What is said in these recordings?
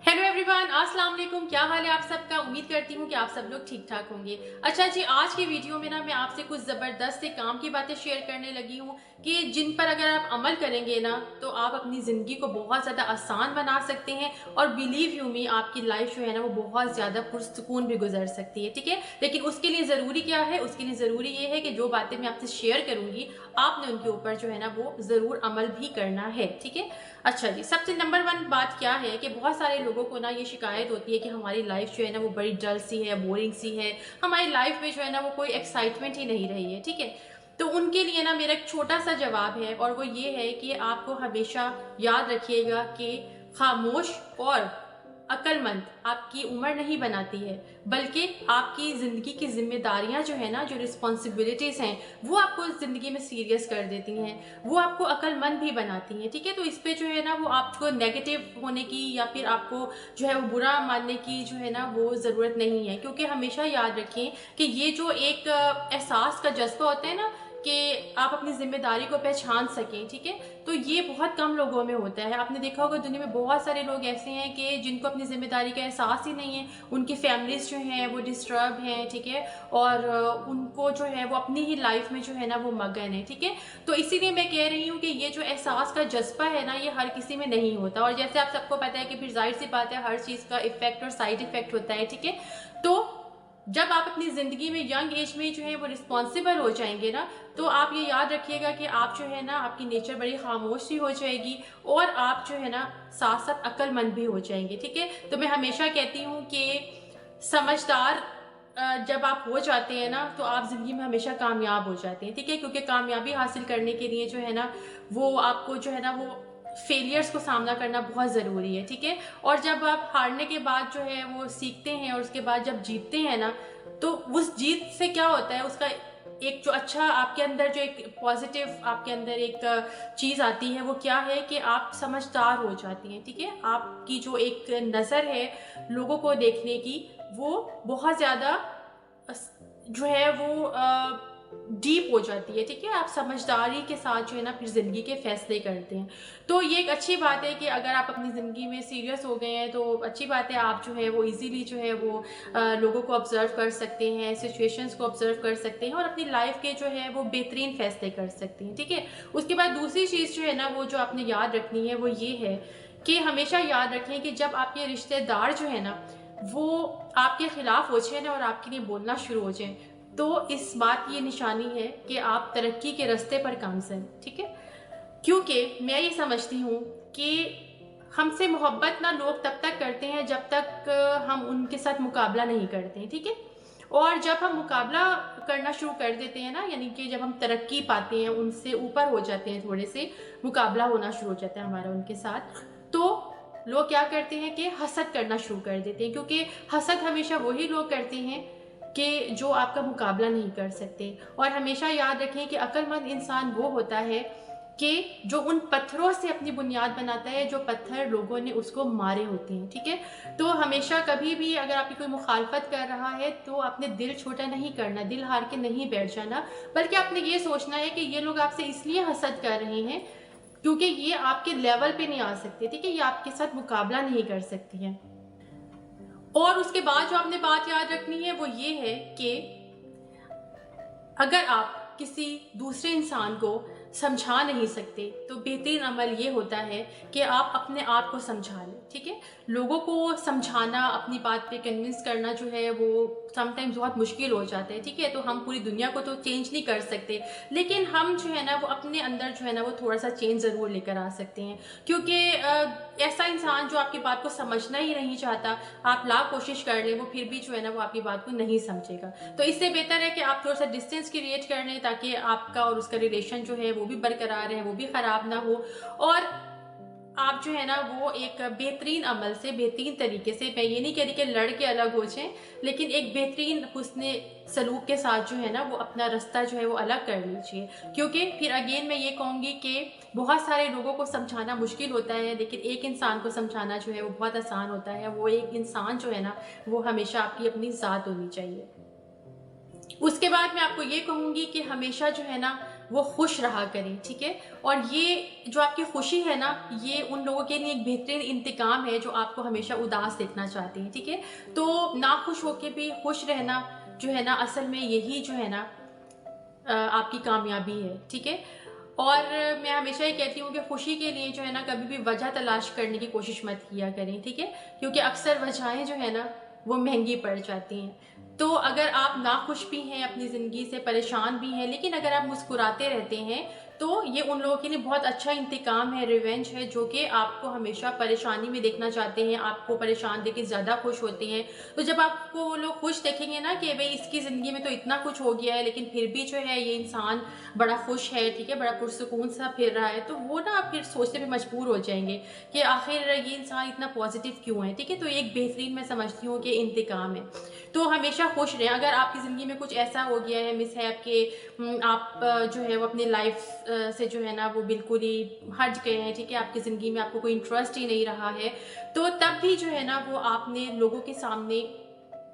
Hello everyone, अस्सलाम वालेकुम। क्या हाल है आप सबका। उम्मीद करती हूँ कि आप सब लोग ठीक ठाक होंगे। अच्छा जी, आज की वीडियो में ना मैं आपसे कुछ ज़बरदस्त से काम की बातें शेयर करने लगी हूँ कि जिन पर अगर आप अमल करेंगे ना तो आप अपनी ज़िंदगी को बहुत ज़्यादा आसान बना सकते हैं और बिलीव यू मी आपकी लाइफ जो है ना वो बहुत ज़्यादा पुरसुकून भी गुजर सकती है। ठीक है, लेकिन उसके लिए ज़रूरी क्या है? उसके लिए ज़रूरी ये है कि जो बातें मैं आपसे शेयर करूँगी आपने उनके ऊपर जो है ना वो ज़रूर अमल भी करना है। ठीक है। अच्छा जी, सबसे नंबर 1 बात क्या है कि बहुत सारे लोगों को ना ये शिकायत होती है कि हमारी लाइफ जो है ना वो बड़ी डल सी है, बोरिंग सी है, हमारी लाइफ में जो है ना वो कोई एक्साइटमेंट ही नहीं रही है। ठीक है, तो उनके लिए ना मेरा एक छोटा सा जवाब है और वो ये है कि आपको हमेशा याद रखिएगा कि खामोश और अक्लमंद आपकी उम्र नहीं बनाती है, बल्कि आपकी ज़िंदगी की ज़िम्मेदारियाँ जो है ना, जो रिस्पॉन्सिबिलिटीज़ हैं, वो आपको ज़िंदगी में सीरियस कर देती हैं, वो आपको अक्लमंद भी बनाती हैं। ठीक है, तो इस पे जो है ना वो आपको नेगेटिव होने की या फिर आपको जो है वो बुरा मानने की जो है ना वो ज़रूरत नहीं है, क्योंकि हमेशा याद रखें कि ये जो एक एहसास का जज्बा होता है ना कि आप अपनी ज़िम्मेदारी को पहचान सकें। ठीक है, तो ये बहुत कम लोगों में होता है। आपने देखा होगा दुनिया में बहुत सारे लोग ऐसे हैं कि जिनको अपनी ज़िम्मेदारी का एहसास ही नहीं है, उनकी फैमिलीज़ जो हैं वो डिस्टर्ब हैं। ठीक है, और उनको जो है वो अपनी ही लाइफ में जो है ना वो मगन है। ठीक है, तो इसीलिए मैं कह रही हूँ कि ये जो एहसास का जज्बा है ना ये हर किसी में नहीं होता, और जैसे आप सबको पता है कि फिर जाहिर सी बात है हर चीज़ का इफेक्ट और साइड इफेक्ट होता है। ठीक है, तो जब आप अपनी ज़िंदगी में यंग एज में जो है वो रिस्पॉन्सिबल हो जाएंगे ना, तो आप ये याद रखिएगा कि आप जो है ना आपकी नेचर बड़ी खामोश सी हो जाएगी और आप जो है ना साथ साथ अक्लमंद भी हो जाएंगे। ठीक है, तो मैं हमेशा कहती हूँ कि समझदार जब आप हो जाते हैं ना तो आप ज़िंदगी में हमेशा कामयाब हो जाते हैं। ठीक है, क्योंकि कामयाबी हासिल करने के लिए जो है ना वो आपको जो है ना वो फेलियर्स को सामना करना बहुत ज़रूरी है। ठीक है, और जब आप हारने के बाद जो है वो सीखते हैं और उसके बाद जब जीतते हैं ना, तो उस जीत से क्या होता है, उसका एक जो अच्छा आपके अंदर जो एक पॉजिटिव आपके अंदर एक चीज़ आती है वो क्या है कि आप समझदार हो जाती हैं। ठीक है, आपकी जो एक नज़र है लोगों को देखने की वो बहुत ज़्यादा जो है वो डीप हो जाती है। ठीक है, आप समझदारी के साथ जो है ना फिर ज़िंदगी के फैसले करते हैं। तो ये एक अच्छी बात है कि अगर आप अपनी ज़िंदगी में सीरियस हो गए हैं तो अच्छी बात है, आप जो है वो इजीली जो है वो लोगों को ऑब्जर्व कर सकते हैं, सिचुएशंस को ऑब्जर्व कर सकते हैं और अपनी लाइफ के जो है वो बेहतरीन फैसले कर सकते हैं। ठीक है, उसके बाद दूसरी चीज़ जो है ना वो जो आपने याद रखनी है वो ये है कि हमेशा याद रखें कि जब आपके रिश्तेदार जो है ना वो आपके खिलाफ हो जाए ना और आपके लिए बोलना शुरू हो जाए, तो इस बात की ये निशानी है कि आप तरक्की के रास्ते पर गामज़न हैं। ठीक है, क्योंकि मैं ये समझती हूँ कि हमसे मोहब्बत ना लोग तब तक करते हैं जब तक हम उनके साथ मुकाबला नहीं करते हैं। ठीक है, और जब हम मुकाबला करना शुरू कर देते हैं ना, यानी कि जब हम तरक्की पाते हैं, उनसे ऊपर हो जाते हैं, थोड़े से मुकाबला होना शुरू हो जाता है हमारा उनके साथ, तो लोग क्या करते हैं कि हसद करना शुरू कर देते हैं, क्योंकि हसद हमेशा वही लोग करते हैं कि जो आपका मुकाबला नहीं कर सकते। और हमेशा याद रखें कि अक्लमंद इंसान वो होता है कि जो उन पत्थरों से अपनी बुनियाद बनाता है जो पत्थर लोगों ने उसको मारे होते हैं। ठीक है, तो हमेशा कभी भी अगर आपकी कोई मुखालफत कर रहा है तो आपने दिल छोटा नहीं करना, दिल हार के नहीं बैठ जाना, बल्कि आपने ये सोचना है कि ये लोग आपसे इसलिए हसद कर रहे हैं क्योंकि ये आपके लेवल पे नहीं आ सकते। ठीक है, ये आपके साथ मुकाबला नहीं कर सकती हैं। और उसके बाद जो आपने बात याद रखनी है वो ये है कि अगर आप किसी दूसरे इंसान को समझा नहीं सकते तो बेहतरीन अमल ये होता है कि आप अपने आप को समझा लें। ठीक है, लोगों को समझाना, अपनी बात पे कन्विंस करना जो है वो समटाइम्स बहुत मुश्किल हो जाता है। ठीक है, तो हम पूरी दुनिया को तो चेंज नहीं कर सकते, लेकिन हम जो है ना वो अपने अंदर जो है ना वो थोड़ा सा चेंज ज़रूर लेकर आ सकते हैं, क्योंकि ऐसा इंसान जो आपकी बात को समझना ही नहीं चाहता, आप लाख कोशिश कर लें वो फिर भी जो है ना वो आपकी बात को नहीं समझेगा। तो इससे बेहतर है कि आप थोड़ा सा डिस्टेंस क्रिएट कर लें ताकि आपका और उसका रिलेशन जो है वो भी बरकरार रहे, वो भी ख़राब ना हो, और आप जो है ना वो एक बेहतरीन अमल से, बेहतरीन तरीके से, मैं ये नहीं कह रही कि लड़ के अलग हो जाएं, लेकिन एक बेहतरीन हुस्ने सलूक के साथ जो है ना वो अपना रास्ता जो है वो अलग कर लीजिए। क्योंकि फिर अगेन मैं ये कहूँगी कि बहुत सारे लोगों को समझाना मुश्किल होता है, लेकिन एक इंसान को समझाना जो है वो बहुत आसान होता है। वो एक इंसान जो है ना वो हमेशा आपकी अपनी ज़ात होनी चाहिए। उसके बाद मैं आपको ये कहूँगी कि हमेशा जो है ना वो खुश रहा करें, ठीक है। और ये जो आपकी खुशी है ना, ये उन लोगों के लिए एक बेहतरीन इंतकाम है जो आपको हमेशा उदास देखना चाहते हैं, ठीक है। तो नाखुश होके भी खुश रहना जो है ना, असल में यही जो है ना आपकी कामयाबी है, ठीक है। और मैं हमेशा ये कहती हूँ कि खुशी के लिए जो है ना कभी भी वजह तलाश करने की कोशिश मत किया करें, ठीक है, क्योंकि अक्सर वजहें जो है ना वो महंगी पड़ जाती हैं। तो अगर आप नाखुश भी हैं, अपनी ज़िंदगी से परेशान भी हैं, लेकिन अगर आप मुस्कुराते रहते हैं तो ये उन लोगों के लिए बहुत अच्छा इंतकाम है, रिवेंज है, जो कि आपको हमेशा परेशानी में देखना चाहते हैं, आपको परेशान देख के ज़्यादा खुश होते हैं। तो जब आपको वो लोग खुश देखेंगे ना कि भाई इसकी ज़िंदगी में तो इतना कुछ हो गया है लेकिन फिर भी जो है ये इंसान बड़ा खुश है, ठीक है, बड़ा पुरसुकून सा फिर रहा है, तो वो ना आप फिर सोचने पे मजबूर हो जाएंगे कि आखिर ये इंसान इतना पॉजिटिव क्यों है, ठीक है। तो ये एक बेहतरीन मैं समझती हूँ कि इंतकाम है। तो हमेशा खुश रहें। अगर आपकी ज़िंदगी में कुछ ऐसा हो गया है मिसहैप के आप जो है वो अपनी लाइफ से जो है ना वो बिल्कुल ही हट गए हैं, ठीक है, आपकी ज़िंदगी में आपको कोई इंटरेस्ट ही नहीं रहा है, तो तब भी जो है ना वो आपने लोगों के सामने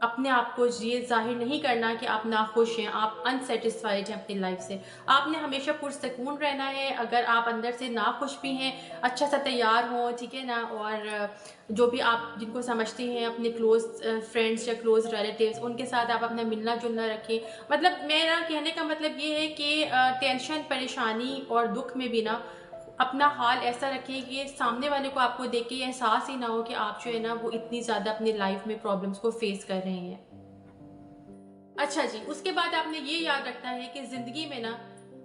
अपने आप को ये ज़ाहिर नहीं करना कि आप नाखुश हैं, आप अनसेटिस्फाइड हैं अपनी लाइफ से। आपने हमेशा पुरसकून रहना है। अगर आप अंदर से नाखुश भी हैं, अच्छा सा तैयार हों, ठीक है ना, और जो भी आप जिनको समझते हैं अपने क्लोज़ फ्रेंड्स या क्लोज़ रिलेटिव्स, उनके साथ आप अपना मिलना-जुलना रखें। मतलब मेरा कहने का मतलब ये है कि टेंशन, परेशानी और दुःख में भी ना अपना हाल ऐसा रखें कि सामने वाले को आपको देख के ये एहसास ही ना हो कि आप जो है ना वो इतनी ज़्यादा अपनी लाइफ में प्रॉब्लम्स को फेस कर रहे हैं। अच्छा जी, उसके बाद आपने ये याद रखना है कि ज़िंदगी में ना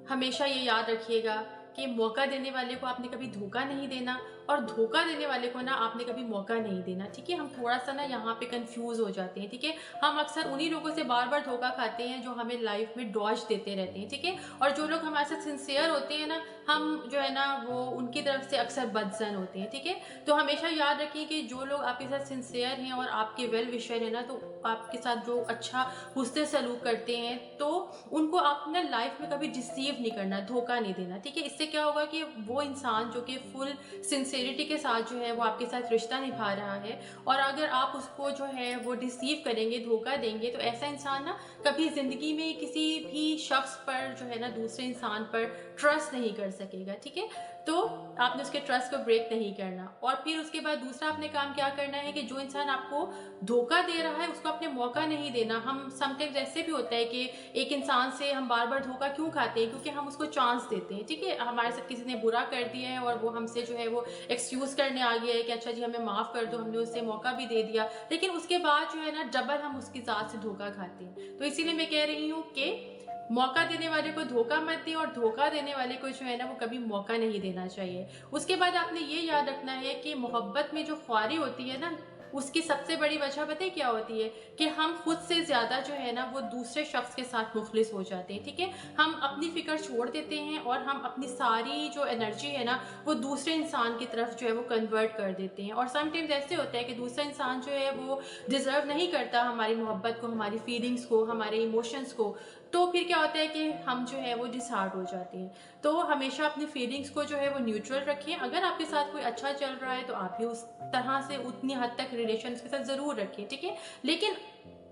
हमेशा ये याद रखिएगा कि मौका देने वाले को आपने कभी धोखा नहीं देना और धोखा देने वाले को ना आपने कभी मौका नहीं देना, ठीक है। हम थोड़ा सा ना यहाँ पे कंफ्यूज हो जाते हैं, ठीक है। हम अक्सर उन्हीं लोगों से बार बार धोखा खाते हैं जो हमें लाइफ में डॉज देते रहते हैं, ठीक है। और जो लोग हमारे साथ सिंसियर होते हैं ना, हम जो है ना वो उनकी तरफ से अक्सर बदजन होते हैं, ठीक है। तो हमेशा याद रखिए कि जो लोग आपके साथ सिंसियर हैं और आपके वेल विशर है ना, तो आपके साथ जो अच्छा हुस्न सलूक करते हैं, तो उनको आप ना लाइफ में कभी डिसीव नहीं करना, धोखा नहीं देना, ठीक है। इससे क्या होगा कि वो इंसान जो कि फुल सिंसेरिटी के साथ जो है वो आपके साथ रिश्ता निभा रहा है, और अगर आप उसको जो है वो डिसीव करेंगे, धोखा देंगे, तो ऐसा इंसान ना कभी ज़िंदगी में किसी भी शख्स पर जो है ना दूसरे इंसान पर ट्रस्ट नहीं कर सकेगा, ठीक है। तो आपने उसके ट्रस्ट को ब्रेक नहीं करना। और फिर उसके बाद दूसरा आपने काम क्या करना है कि जो इंसान आपको धोखा दे रहा है उसको आपने मौका नहीं देना। हम समटाइम्स ऐसे भी होता है कि एक इंसान से हम बार बार धोखा क्यों खाते हैं, क्योंकि हम उसको चांस देते हैं, ठीक है। हमारे साथ किसी ने बुरा कर दिया है और वो हमसे जो है वो एक्सक्यूज़ करने आ गया है कि अच्छा जी हमें माफ़ कर दो, हमने उससे मौका भी दे दिया, लेकिन उसके बाद जो है ना डबल हम उसकी ज़ात से धोखा खाते हैं। तो इसीलिए मैं कह रही हूँ कि मौका देने वाले को धोखा मत दें और धोखा देने वाले को जो है ना वो कभी मौका नहीं देना चाहिए। उसके बाद आपने ये याद रखना है कि मोहब्बत में जो ख्वारी होती है ना, उसकी सबसे बड़ी वजह पता है क्या होती है कि हम खुद से ज़्यादा जो है ना वो दूसरे शख्स के साथ मुखलिस हो जाते हैं, ठीक है। हम अपनी फ़िक्र छोड़ देते हैं और हम अपनी सारी जो एनर्जी है ना वो दूसरे इंसान की तरफ जो है वो कन्वर्ट कर देते हैं। और समटाइम्स ऐसे होता है कि दूसरा इंसान जो है वो डिज़र्व नहीं करता हमारी मोहब्बत को, हमारी फीलिंग्स को, हमारे इमोशंस को। तो फिर क्या होता है कि हम जो है वो डिसहार्ट हो जाते हैं। तो हमेशा अपनी फीलिंग्स को जो है वो न्यूट्रल रखें। अगर आपके साथ कोई अच्छा चल रहा है तो आप भी उस तरह से उतनी हद तक रिलेशन के साथ ज़रूर रखें, ठीक है। लेकिन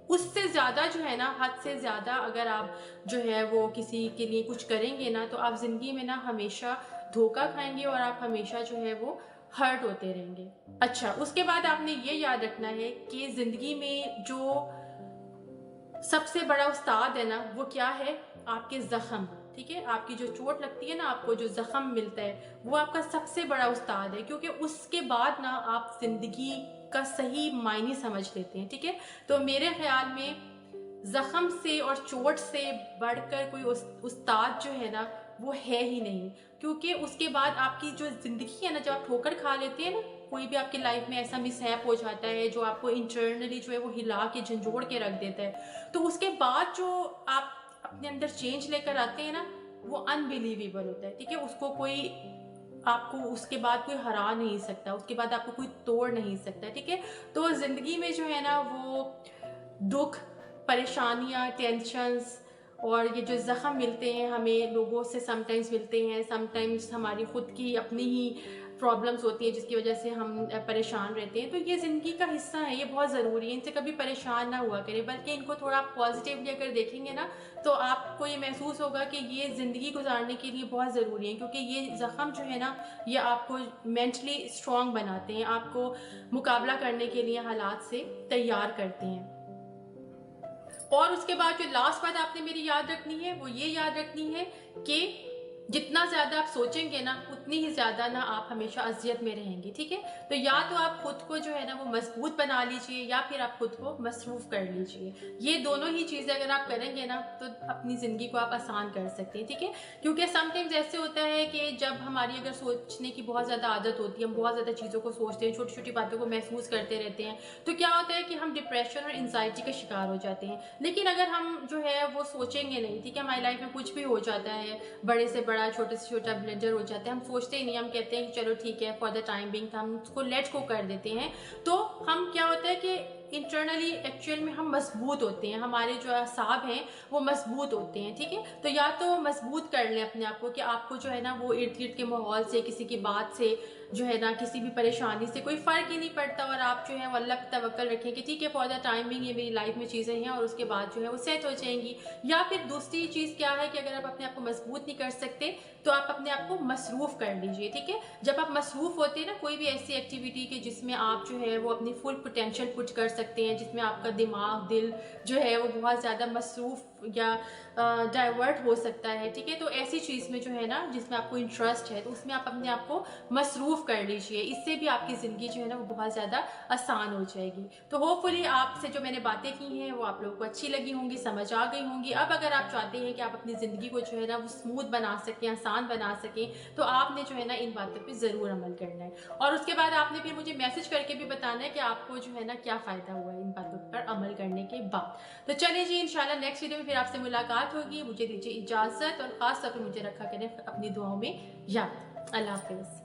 उससे ज़्यादा जो है ना, हद से ज़्यादा अगर आप जो है वो किसी के लिए कुछ करेंगे ना, तो आप ज़िंदगी में ना हमेशा धोखा खाएंगे और आप हमेशा जो है वो हर्ट होते रहेंगे। अच्छा, उसके बाद आपने ये याद रखना है कि ज़िंदगी में जो सबसे बड़ा उस्ताद है ना वो क्या है, आपके ज़ख्म, ठीक है। आपकी जो चोट लगती है ना, आपको जो ज़ख्म मिलता है, वो आपका सबसे बड़ा उस्ताद है, क्योंकि उसके बाद ना आप ज़िंदगी का सही मायने समझ लेते हैं, ठीक है। तो मेरे ख्याल में ज़ख्म से और चोट से बढ़कर कोई उस्ताद जो है ना वो है ही नहीं, क्योंकि उसके बाद आपकी जो ज़िंदगी है ना, जब आप ठोकर खा लेते हैं ना, कोई भी आपकी लाइफ में ऐसा मिसहैप हो जाता है जो आपको इंटरनली जो है वो हिला के झंझोड़ के रख देता है, तो उसके बाद जो आप अपने अंदर चेंज लेकर आते हैं ना, वो अनबिलीवेबल होता है, ठीक है। उसको कोई आपको उसके बाद कोई हरा नहीं सकता, उसके बाद आपको कोई तोड़ नहीं सकता, ठीक है। तो ज़िंदगी में जो है ना वो दुख, परेशानियाँ, टेंशन्स और ये जो ज़ख्म मिलते हैं हमें लोगों से, समटाइम्स मिलते हैं, समटाइम्स हमारी ख़ुद की अपनी ही प्रॉब्लम्स होती हैं जिसकी वजह से हम परेशान रहते हैं, तो ये ज़िंदगी का हिस्सा है, ये बहुत ज़रूरी है। इनसे कभी परेशान ना हुआ करें, बल्कि इनको थोड़ा पॉजिटिवली अगर देखेंगे ना, तो आपको ये महसूस होगा कि ये ज़िंदगी गुजारने के लिए बहुत ज़रूरी है, क्योंकि ये ज़ख्म जो है ना, ये आपको मेंटली स्ट्रॉन्ग बनाते हैं, आपको मुकाबला करने के लिए हालात से तैयार करते हैं। और उसके बाद जो लास्ट बात आपने मेरी याद रखनी है, वो ये याद रखनी है कि जितना ज़्यादा आप सोचेंगे ना, उतनी ही ज़्यादा ना आप हमेशा अज़ियत में रहेंगे, ठीक है? तो या तो आप खुद को जो है ना वो मजबूत बना लीजिए, या फिर आप खुद को मसरूफ़ कर लीजिए। ये दोनों ही चीज़ें अगर आप करेंगे ना, तो अपनी ज़िंदगी को आप आसान कर सकते हैं, ठीक है? क्योंकि समटाइम्स ऐसे होता है कि जब हमारी अगर सोचने की बहुत ज़्यादा आदत होती है, हम बहुत ज़्यादा चीज़ों को सोचते हैं, छोटी-छोटी बातों को महसूस करते रहते हैं, तो क्या होता है कि हम डिप्रेशन और एंग्ज़ायटी का शिकार हो जाते हैं। लेकिन अगर हम जो है वो सोचेंगे नहीं, ठीक है? हमारी लाइफ़ में कुछ भी हो जाता है, बड़े से बड़ा, छोटे से छोटा ब्लेंडर हो जाता है, हम सोचते ही नहीं, हम कहते हैं कि चलो ठीक है, फॉर द टाइम बिंग हम उसको लेट गो कर देते हैं। तो हम क्या होता है कि इंटरनली एक्चुअल में हम मजबूत होते हैं, हमारे जो असाब हैं वो मजबूत होते हैं, ठीक है? तो या तो मजबूत कर लें अपने आप को कि आपको जो है ना वो इर्द गिर्द के माहौल से, किसी की बात से जो है ना, किसी भी परेशानी से कोई फ़र्क ही नहीं पड़ता, और आप जो है वो अल्लाह पे तवक्कल रखें कि ठीक है, फॉर द टाइम बिंग ये मेरी लाइफ में चीज़ें हैं और उसके बाद जो है वो सेट हो जाएंगी। या फिर दूसरी चीज़ क्या है कि अगर आप अपने आप को मजबूत नहीं कर सकते, तो आप अपने आप को मसरूफ़ कर लीजिए, ठीक है? जब आप मसरूफ़ होते हैं ना कोई भी ऐसी एक्टिविटी के जिसमें आप जो है वो अपनी फुल पोटेंशियल पुट कर सकते हैं, जिसमें आपका दिमाग, दिल जो है वो बहुत ज़्यादा मसरूफ़ या डाइवर्ट हो सकता है, ठीक है? तो ऐसी चीज़ में जो है ना, जिसमें आपको इंटरेस्ट है, तो उसमें आप अपने आप को मसरूफ़ कर लीजिए। इससे भी आपकी ज़िंदगी जो है ना वो बहुत ज़्यादा आसान हो जाएगी। तो होपफुली आपसे जो मैंने बातें की हैं वो आप लोगों को अच्छी लगी होंगी, समझ आ गई होंगी। अब अगर आप चाहते हैं कि आप अपनी ज़िंदगी को जो है ना वो स्मूथ बना सकें, आसान बना सकें, तो आपने जो है ना इन बातों पे ज़रूर अमल करना है। और उसके बाद आपने फिर मुझे मैसेज करके भी बताना है कि आपको जो है ना क्या फ़ायदा हुआ है इन बातों पर अमल करने के बाद। तो चलिए जी, इंशाल्लाह नेक्स्ट वीडियो में फिर आपसे मुलाकात होगी। मुझे दीजिए इजाज़त, और ख़ास तौर पे मुझे रखा करें अपनी दुआओं में याद। अल्लाह हाफ़िज़।